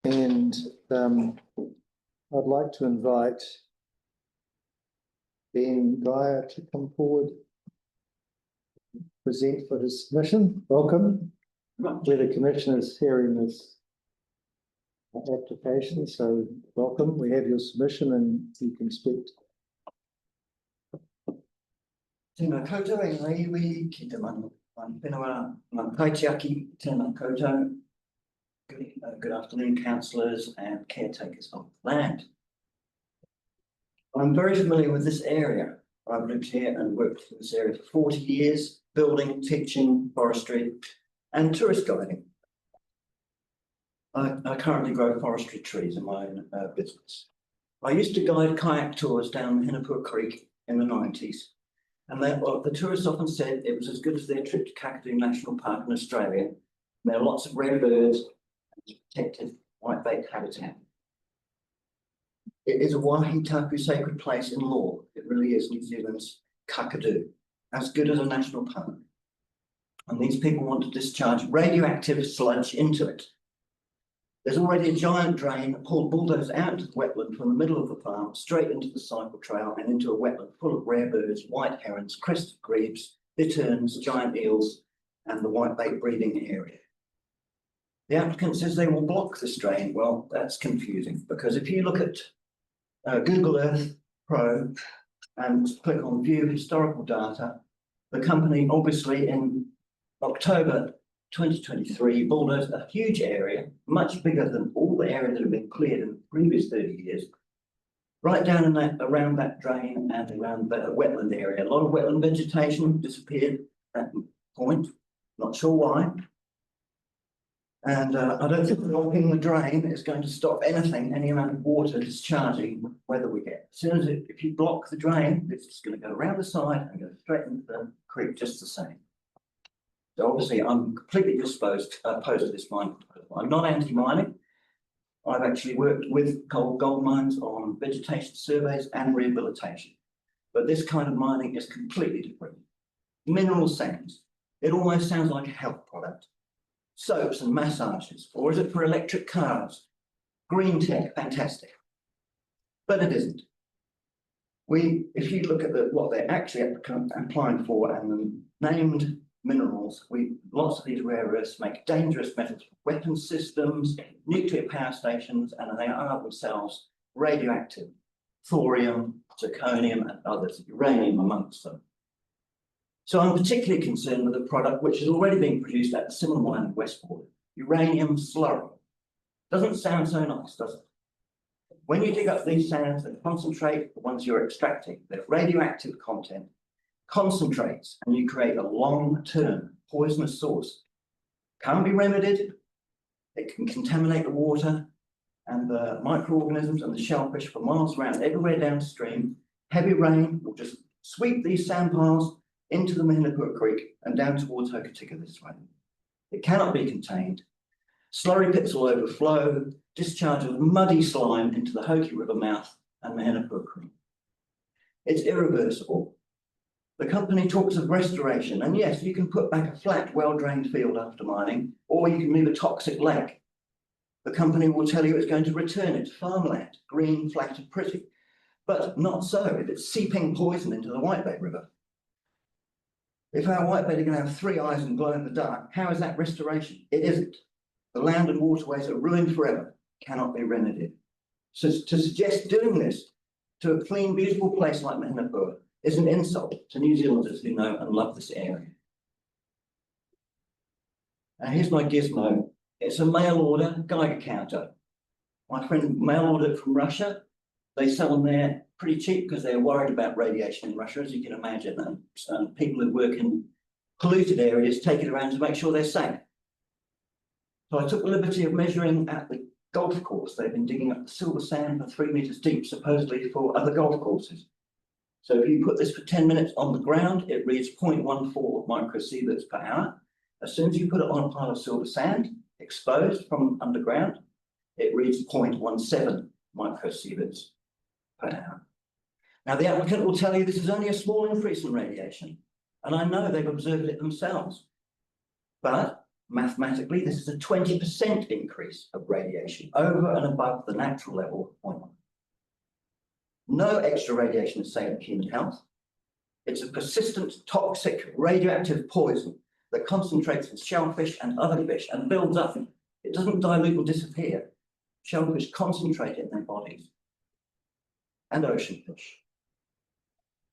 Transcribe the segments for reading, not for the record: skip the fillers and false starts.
And I'd like to invite Ben Geyer to come forward, present for his submission. Welcome. Where the Commissioner is hearing this application, so welcome. We have your submission and you can speak. Tēnā koutou e ngaiwi ki te manu. Whenua ngā kaitiaki, tēnā koutou. Good afternoon, councillors and caretakers of the land. I'm very familiar with this area. I've lived here and worked in this area for 40 years, building, teaching, forestry and tourist guiding. I currently grow forestry trees in my own business. I used to guide kayak tours down Hinapua Creek in the 90s. And the tourists often said it was as good as their trip to Kakadu National Park in Australia. There are lots of red birds and protected whitebait habitat. It is a Wahitapu sacred place in law. It really is New Zealand's Kakadu, as good as a national park. And these people want to discharge radioactive sludge into it. There's already a giant drain bulldozed out into the wetland from the middle of the farm, straight into the cycle trail and into a wetland full of rare birds, white herons, crested grebes, bitterns, giant eels, and the whitebait breeding area. The applicant says they will block this drain. Well, that's confusing because if you look at Google Earth Pro and click on View Historical Data, the company obviously in October 2023 bulldozed a huge area, much bigger than all the area that had been cleared in the previous 30 years, right down in that, around that drain and around the wetland area. A lot of wetland vegetation disappeared at that point, not sure why. And I don't think blocking the drain is going to stop anything, any amount of water discharging, whether we get. As soon as if you block the drain, it's just going to go around the side and go straight into the creek just the same. So obviously, I'm completely opposed to this mine proposal. I'm not anti-mining. I've actually worked with gold mines on vegetation surveys and rehabilitation. But this kind of mining is completely different. Mineral sands. It almost sounds like a health product. Soaps and massages. Or is it for electric cars? Green tech, fantastic. But it isn't. If you look at what they're actually applying for and the named minerals, lots of these rare earths make dangerous metals for weapon systems, nuclear power stations, and they are themselves radioactive. Thorium, zirconium, and others, uranium amongst them. So I'm particularly concerned with a product which is already being produced at the similar mine in Westport, uranium slurry. Doesn't sound so nice, does it? When you dig up these sands and concentrate the ones you're extracting, their radioactive content concentrates and you create a long-term poisonous source. Can't be remedied. It can contaminate the water and the microorganisms and the shellfish for miles around, everywhere downstream. Heavy rain will just sweep these sand piles into the Mananui Creek and down towards Hokitika this way. It cannot be contained. Slurry pits will overflow, discharge of muddy slime into the Hoki River mouth and Mananui Creek. It's irreversible. The company talks of restoration, and yes, you can put back a flat, well-drained field after mining, or you can leave a toxic lake. The company will tell you it's going to return it to farmland, green, flat and pretty. But not so if it's seeping poison into the Whitebait River. If our whitebait are going to have 3 eyes and glow in the dark, how is that restoration? It isn't. The land and waterways are ruined forever, cannot be remedied. So to suggest doing this to a clean, beautiful place like Mananui is an insult to New Zealanders who know and love this area. Now here's my gizmo. It's a mail order Geiger counter. My friend mail ordered from Russia. They sell them there pretty cheap because they're worried about radiation in Russia, as you can imagine. And people who work in polluted areas take it around to make sure they're safe. So I took the liberty of measuring at the golf course. They've been digging up the silver sand for 3 meters deep, supposedly for other golf courses. So if you put this for 10 minutes on the ground, it reads 0.14 microsieverts per hour. As soon as you put it on a pile of silver sand, exposed from underground, it reads 0.17 microsieverts per hour. Now, the applicant will tell you this is only a small increase in radiation, and I know they've observed it themselves. But Mathematically, this is a 20% increase of radiation over and above the natural level of 0.1. No extra radiation is safe for human health. It's a persistent, toxic, radioactive poison that concentrates in shellfish and other fish and builds up. It doesn't dilute or disappear. Shellfish concentrate in their bodies. And ocean fish.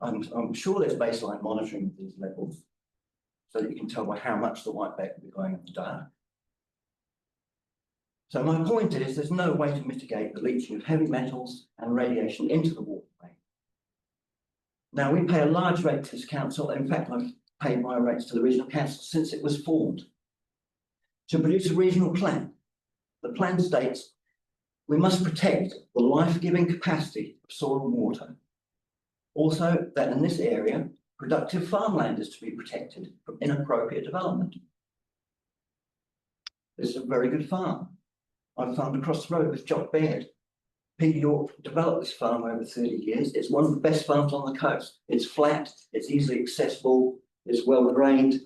I'm sure there's baseline monitoring of these levels so that you can tell by how much the whiteback will be going in the diet. So my point is there's no way to mitigate the leaching of heavy metals and radiation into the waterway. Now we pay a large rate to this council. In fact, I've paid my rates to the regional council since it was formed to produce a regional plan. The plan states we must protect the life-giving capacity of soil and water. Also, that in this area, productive farmland is to be protected from inappropriate development. This is a very good farm. I've farmed across the road with Jock Baird. Peter York developed this farm over 30 years. It's one of the best farms on the coast. It's flat, it's easily accessible, it's well drained.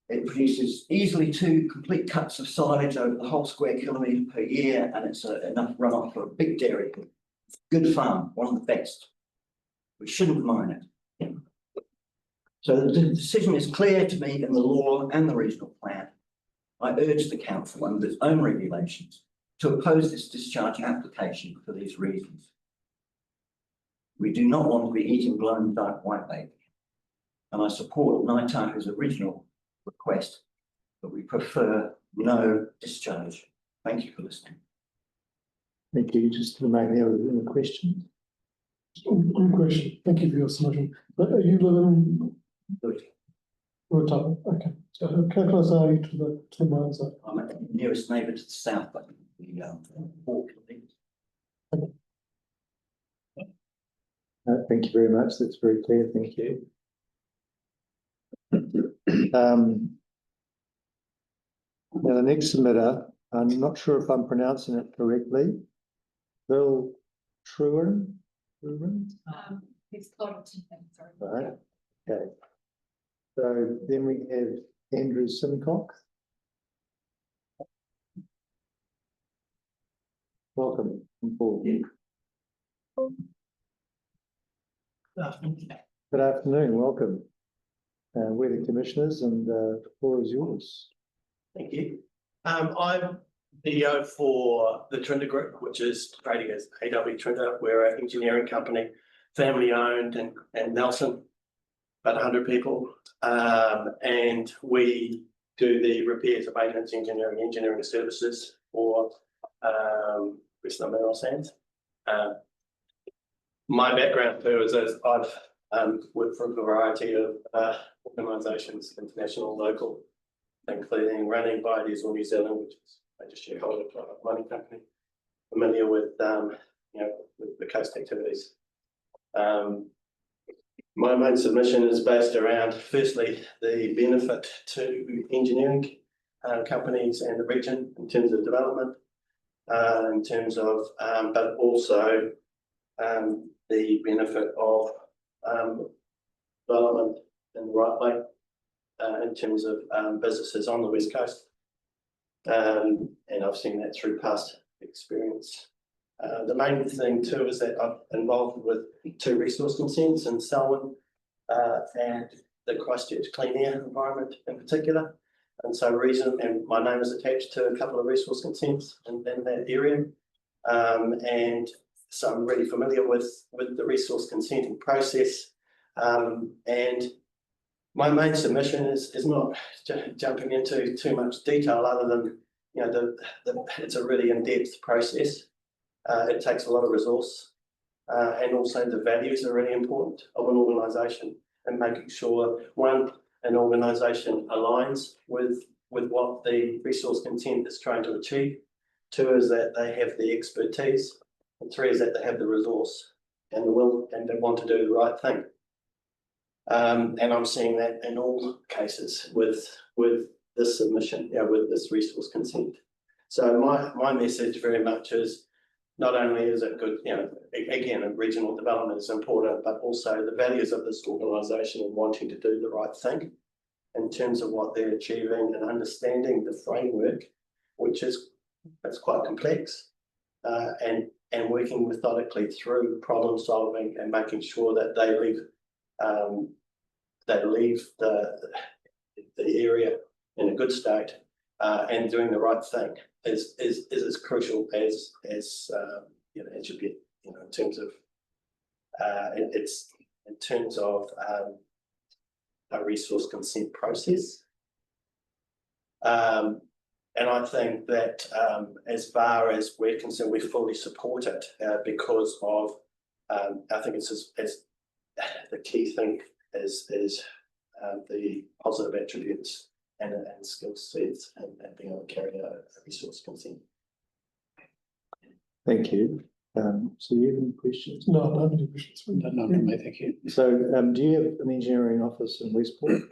It produces easily 2 complete cuts of silage over the whole square kilometre per year, and it's enough runoff for a big dairy. Good farm, one of the best. We shouldn't mine it. So the decision is clear to me in the law and the regional plan. I urge the council under its own regulations to oppose this discharge application for these reasons. We do not want to be eating blown dark whitebait, and I support Ngāi Tahu's original request, but we prefer no discharge. Thank you for listening. Thank you. Just to remain there with any questions. One question. Thank you for your submission. But are you living in Ruatapu? Okay. So how close are you to the mine site? I'm at the nearest neighbour to the south, but the walk. Thank you very much. That's very clear. Thank you. Now the next submitter, I'm not sure if I'm pronouncing it correctly. Bill Truan. It's called, sorry. Right. Okay. So then we have Andrew Simcock. Welcome on board. Good afternoon. Welcome. We're the commissioners, and the floor is yours. Thank you. I'm CEO for the Trinder Group, which is trading as AW Trinder. We're an engineering company, family owned and Nelson, about 100 people. And we do the repairs, maintenance, engineering services for Westland Mineral Sands. My background too is as I've worked for a variety of organisations, international, local, including running by Diesel New Zealand, which is a major shareholder of a mining company, familiar with with the coast activities. My main submission is based around, firstly, the benefit to engineering companies and the region in terms of development, in terms of, but also the benefit of development in the right way in terms of businesses on the West Coast. And I've seen that through past experience. The main thing too is that I'm involved with 2 resource consents in Selwyn and the Christchurch Clean Air environment in particular. And so and my name is attached to a couple of resource consents in that area. And so I'm really familiar with the resource consenting process. And my main submission is not jumping into too much detail other than, it's a really in-depth process. It takes a lot of resource, and also the values are really important of an organisation, and making sure, one, an organisation aligns with what the resource consent is trying to achieve. 2 is that they have the expertise, and 3 is that they have the resource and the will, and they want to do the right thing. And I'm seeing that in all cases with this submission, with this resource consent. So my message very much is, not only is it good, again, regional development is important, but also the values of this organisation and wanting to do the right thing. in terms of what they're achieving and understanding the framework, which is, it's quite complex, and working methodically through problem solving and making sure that they leave the area in a good state, and doing the right thing is as crucial as you know, it should be, you know, in terms of it's in terms of a resource consent process. And I think that as far as we're concerned, we fully support it because of, I think it's the key thing is the positive attributes and skill sets and being able to carry out a resource consent. Thank you. So you have any questions? No, I don't have any questions. No, from me, thank you. So do you have an engineering office in Westport?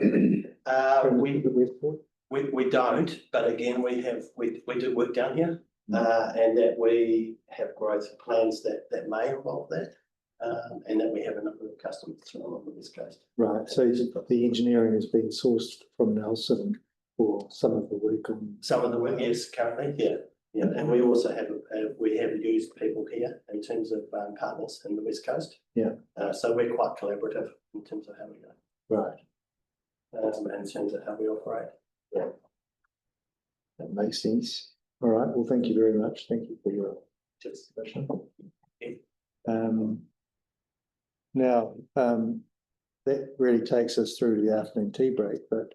Westport? We don't, but again, we do work down here, and that we have growth plans that may involve that, and that we have a number of customers along the West Coast. Right, so the engineering is being sourced from Nelson for some of the work on. Some of the work, yes, currently, yeah, and we also have used people here in terms of partners in the West Coast. Yeah. So we're quite collaborative in terms of how we go. Right. In terms of how we operate. Yeah. That makes sense. All right, well, thank you very much. Thank you for your discussion. Now, that really takes us through the afternoon tea break, but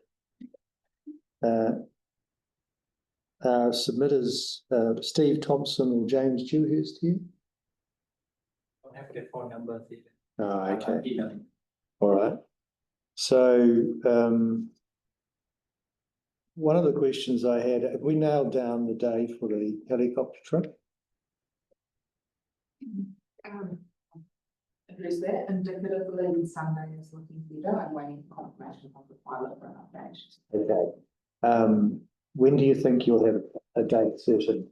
our submitters, Steve Thompson or James Dewhurst here? Don't have their phone number. Oh, okay. All right. So, one of the questions I had, have we nailed down the day for the helicopter trip? Address that indicatively Sunday is looking better. I'm waiting for confirmation of the pilot for an update. Okay. When do you think you'll have a date certain?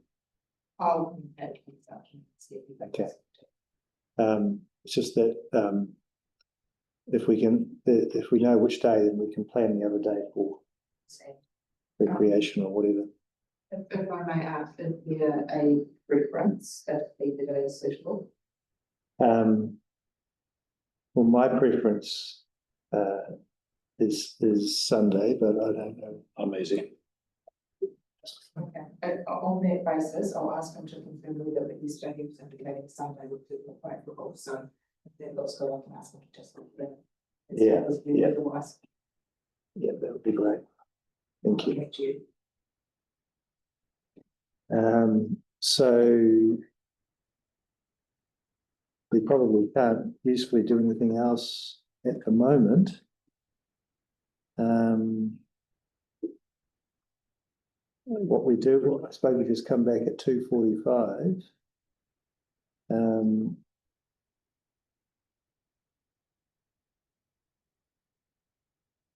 I'll Okay. It's just that if we know which day, then we can plan the other day for recreation or whatever. If I may ask, is there a preference if either day is suitable? Well, my preference is Sunday, but I don't know. I'm easy. Okay, on that basis, I'll ask him to confirm whether the Easter he was indicating Sunday would be favorable, so if that looks good, I can ask him to just confirm. Yeah, yeah. Otherwise. Yeah, that would be great. Thank you. Thank you. So we probably can't usefully do anything else at the moment. What we do, well, I suppose we just come back at 2:45.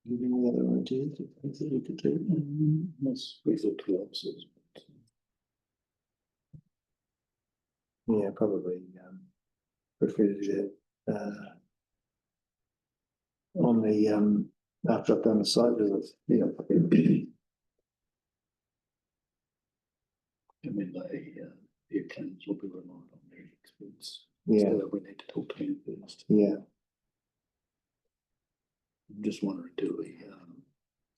Any other ideas of things that we could do? Yes, we thought 2 officers. Yeah, probably prefer to do that on the after I've done the site visit. Yeah. I mean, the accountants will be reliant on their experts. Yeah. So we need to talk to them first. Yeah. I'm just wondering, do we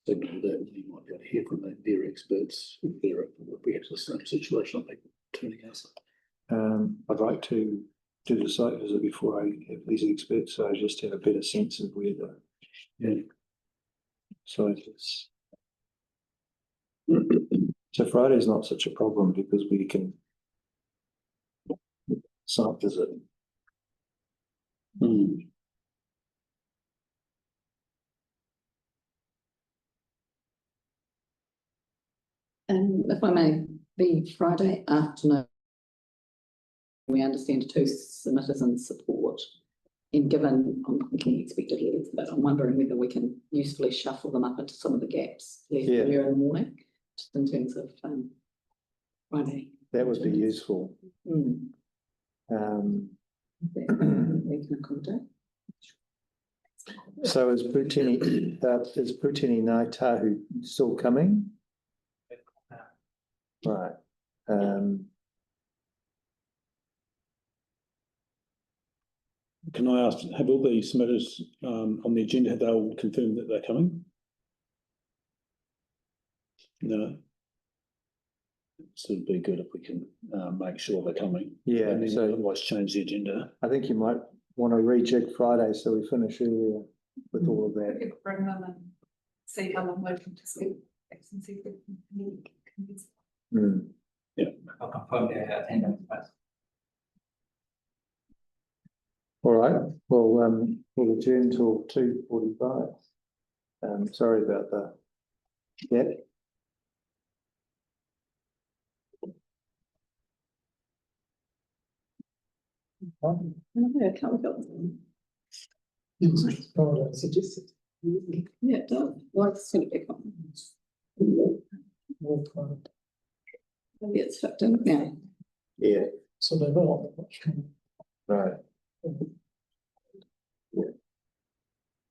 signal that we might be able to hear from their experts if we have the same situation like turning us? I'd like to do the site visit before I have these experts, so I just have a better sense of where the site is. So Friday's not such a problem because we can site visit. If I may, the Friday afternoon, we understand 2 submitters in support. And given I'm thinking expected letters, but I'm wondering whether we can usefully shuffle them up into some of the gaps left earlier in the morning, just in terms of Friday. That would be useful. We can accommodate. So is Putini Ngāi Tahu still coming? Right. Can I ask, have all the submitters on the agenda, have they all confirmed that they're coming? No. So it'd be good if we can make sure they're coming. Yeah, And then so otherwise change the agenda. I think you might want to rejig Friday so we finish earlier with all of that. You could bring them and see how long they can just get and see if they can. Hmm. I'll confirm their attendance, but All right, well, we'll adjourn till 2:45. Sorry about that. Yeah. No, can't we got them? Friday. Suggested. Yeah, it does. Why it's sent it back on? More Friday. Maybe it's tucked in now. Yeah. So they're not much. Right.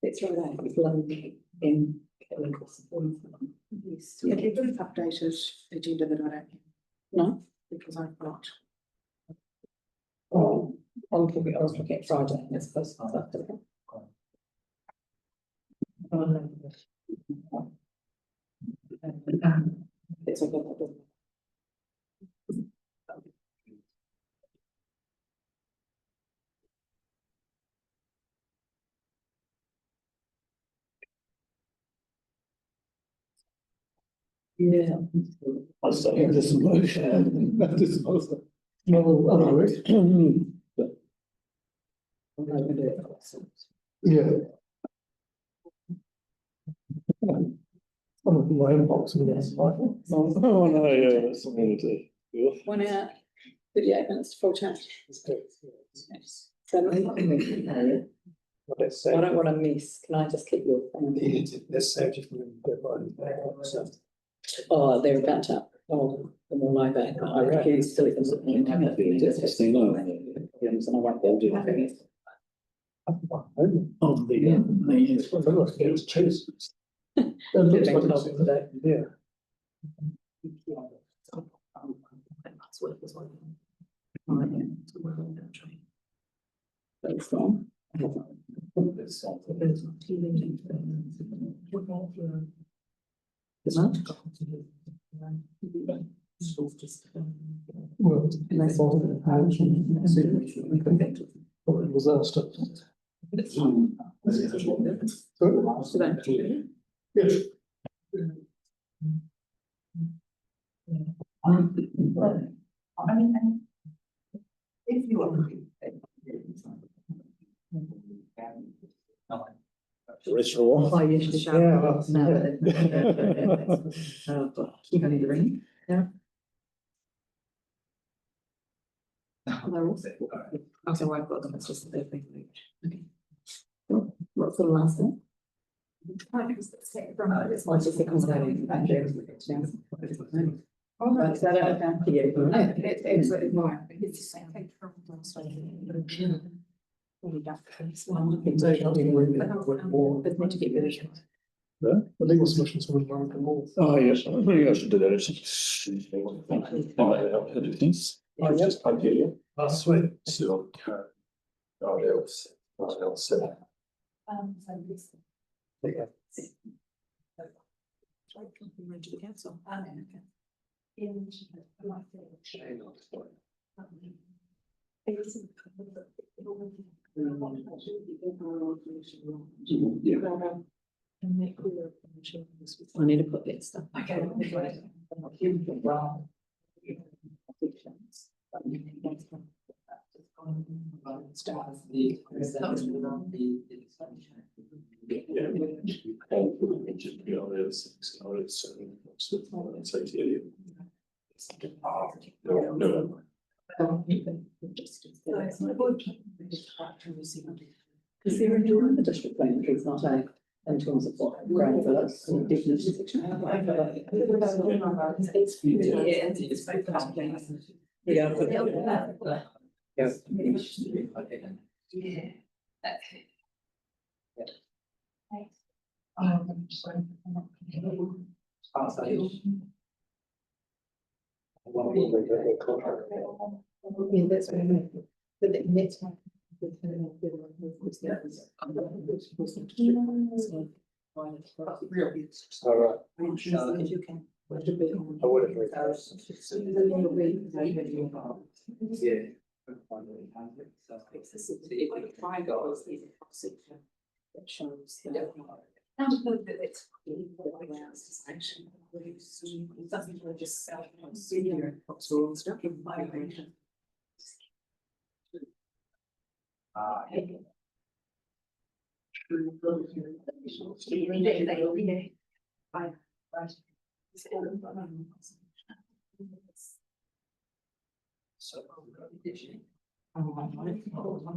That's right, I was lonely in chemical supporting for them. Yes. Have you got an updated agenda that I don't have? No, Because I've got. I was looking at Friday, as opposed to Saturday. It's okay, that doesn't. Yeah. I say this motion. No, other yeah. I'm looking at my inbox and that's right. Oh, no, yeah, that's something to do. 1 hour, 38 minutes to full charge. So, I don't want to miss. Can I just keep your phone? That's saved if you Oh, they're about to hold them all over. I refuse to let them sit there and have it. Just and I won't be able to do that. Oh, it's cheese. It looks like it's Yeah. Very strong. well, And they saw the it was asked. Yes. I mean, if you are. Restaurant. I usually shout. Yeah, well, No, keep only the ring. Yeah. Also, I've got them, it's just their thing. Okay. What's the last thing? It's like just the conversation. Oh, no, Is that okay for you? no, it's absolutely right. It's the same thing from last week. There's need to get rid of it. The legal solutions for American law. Oh, yes, maybe I should do that. Actually. Oh, yes, I hear you. I swear. So, oh, else. So this. To the council. In. I need to put that stuff. Okay. Because they're enjoying the district plan, it's not a, in terms of what ground for us, definition section. Yeah. Yeah, that's what I mean. But the next one. All right. You can. I would agree. Yeah. That shows that. It's. Doesn't really just sell. Senior. Stuff in vibration.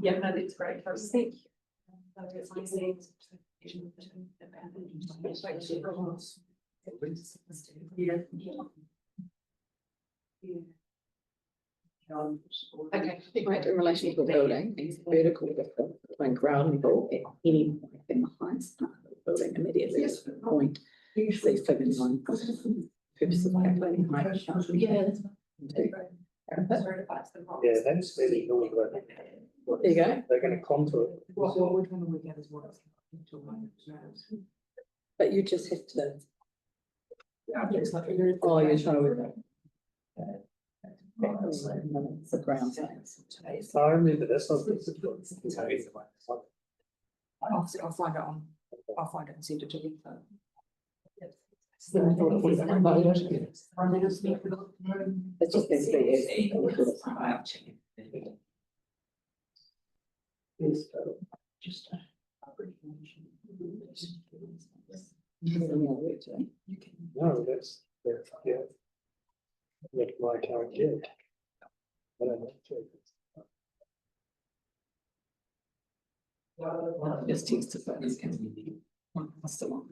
Yeah, no, it's great. I was thinking. Okay, right, in relation to the building, it's vertical difference between ground level at any point in the highest part of the building immediately at the point. Say 79. Purpose of calculating height. Yeah. Yeah, that's really normal. There you go. They're gonna contour it. But you just have to. Oh, you're showing. It's the ground signs. I remember this. I'll find it on, I'll find it and send it to you. It's just been 3 years. Just. No, that's, yeah. Like my current kid. I don't know. Just text it. That's the one.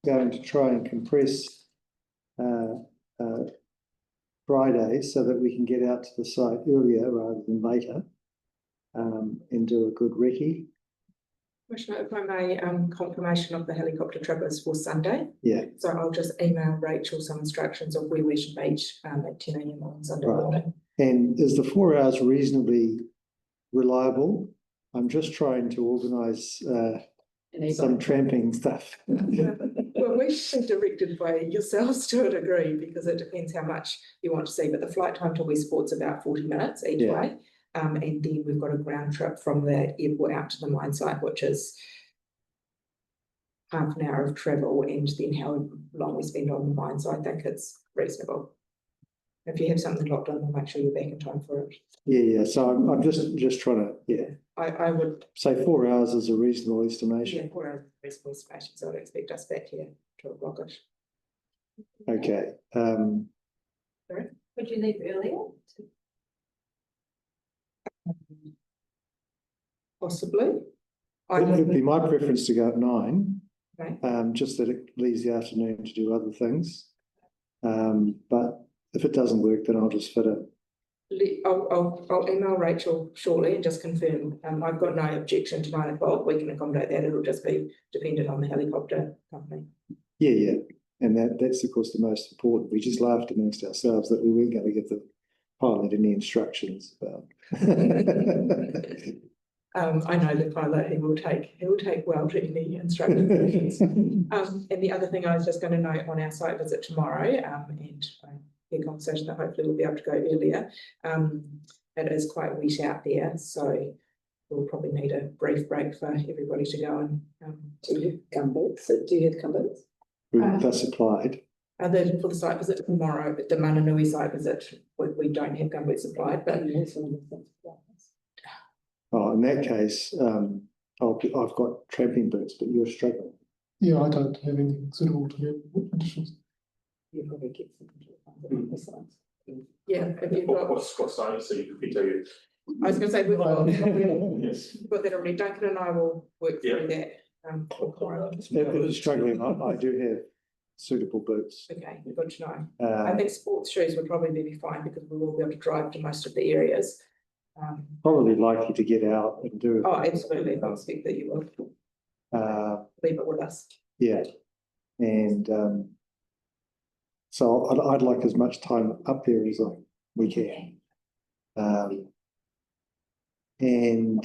going to try and compress Friday so that we can get out to the site earlier rather than later, and do a good recce. Commissioner, if I may, confirmation of the helicopter trip is for Sunday. Yeah, So I'll just email Rachel some instructions of where we should meet at 10 a.m. on Sunday Right. morning. and is the 4 hours reasonably reliable? I'm just trying to organise some tramping stuff. Well, we've been directed by yourselves to a degree because it depends how much you want to see, but the flight time to Westport's about 40 minutes each Yeah. way. And then we've got a ground trip from the airport out to the mine site, which is half an hour of travel, and then how long we spend on the mine. So I think it's reasonable. If you have something locked on, we'll make sure you're back in time for it. Yeah. So I'm just trying to I would, say 4 hours is a reasonable estimation. 4 hours reasonable estimation, so I'd expect us back here to 2:00. Okay. Would you leave earlier? Possibly. It would be my preference to go at 9. Okay. Just that it leaves the afternoon to do other things. But if it doesn't work, then I'll just fit it. I'll email Rachel shortly and just confirm. I've got no objection to 9 o'clock. We can accommodate that. It'll just be dependent on the helicopter company. Yeah. And that's of course the most important. We just laughed amongst ourselves that we weren't going to give the pilot any instructions about. I know the pilot, he will take well to any instructions. And the other thing I was just going to note on our site visit tomorrow, and a conversation that hopefully we'll be able to go earlier. It is quite wet out there, so we'll probably need a brief break for everybody to go and Do you have gumboots? Do you have gumboots? They're supplied. for the site visit tomorrow, but the Mananui site visit, we don't have gumboots supplied, but Oh, in that case, I've got tramping boots, but you're struggling. Yeah, I don't have anything suitable to have additions. You probably get some besides. yeah, if you've got, What size so you could tell you? I was going to say, we've got Yes. that already. Duncan and I will work through that. For tomorrow. If you're struggling, I do have suitable boots. Okay, good to know. I think sports shoes would probably be fine because we will be able to drive to most of the areas. Probably likely to get out and do it. Oh, absolutely. I expect that you will. Leave it with us. Yeah, and so I'd like as much time up there as we can. And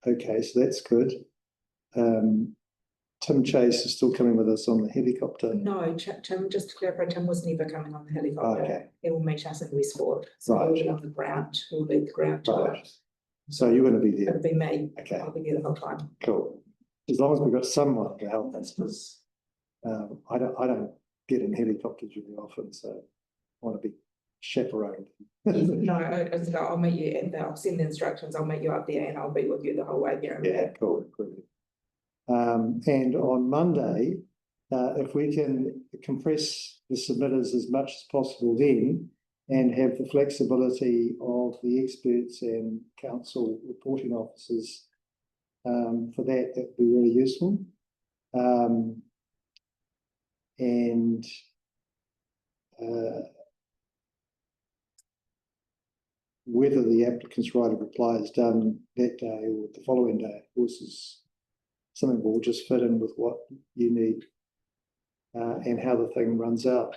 okay, so that's good. Tim Chase is still coming with us on the helicopter. No, Tim, just to clarify, Tim was never coming on the helicopter. Okay. He will meet us in Westport. So Right. he'll be on the ground. He'll lead the ground tour. Right. So you're going to be there. It'll be me. Okay. I'll be there the whole time. Cool. As long as we've got someone to help us, because I don't get in helicopters really often, so I want to be chaperoned. No, I'll meet you and I'll send the instructions. I'll meet you up there and I'll be with you the whole way there. And Yeah, back. cool. And on Monday, if we can compress the submitters as much as possible then, and have the flexibility of the experts and council reporting officers for that would be really useful. And whether the applicant's right of reply is done that day or the following day, of course, is something we'll just fit in with what you need and how the thing runs out.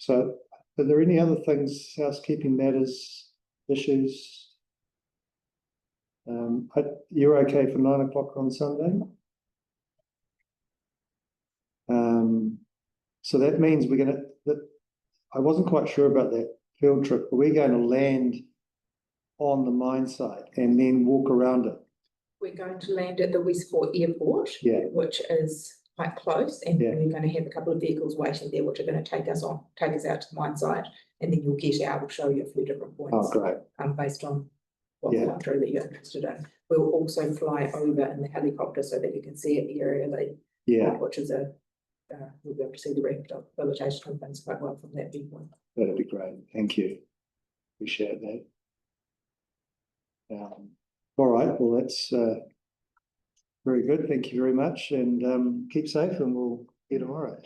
So are there any other things, housekeeping matters, issues? You're okay for 9 o'clock on Sunday? So that means we're going to, I wasn't quite sure about that field trip, but we're going to land on the mine site and then walk around it. We're going to land at the Westport Airport, Yeah. which is quite close, and Yeah. we're going to have a couple of vehicles waiting there, which are going to take us out to the mine site, and then you'll get out. We'll show you a few different points. Oh, great. Based on what Yeah. country that you're interested in. We'll also fly over in the helicopter so that you can see it aerially, Yeah, which is we'll be able to see the rehabilitation and things quite well from that viewpoint. that'd be great. Thank you. Appreciate that. All right, well, let's Very good, thank you very much, and keep safe, and we'll see you tomorrow.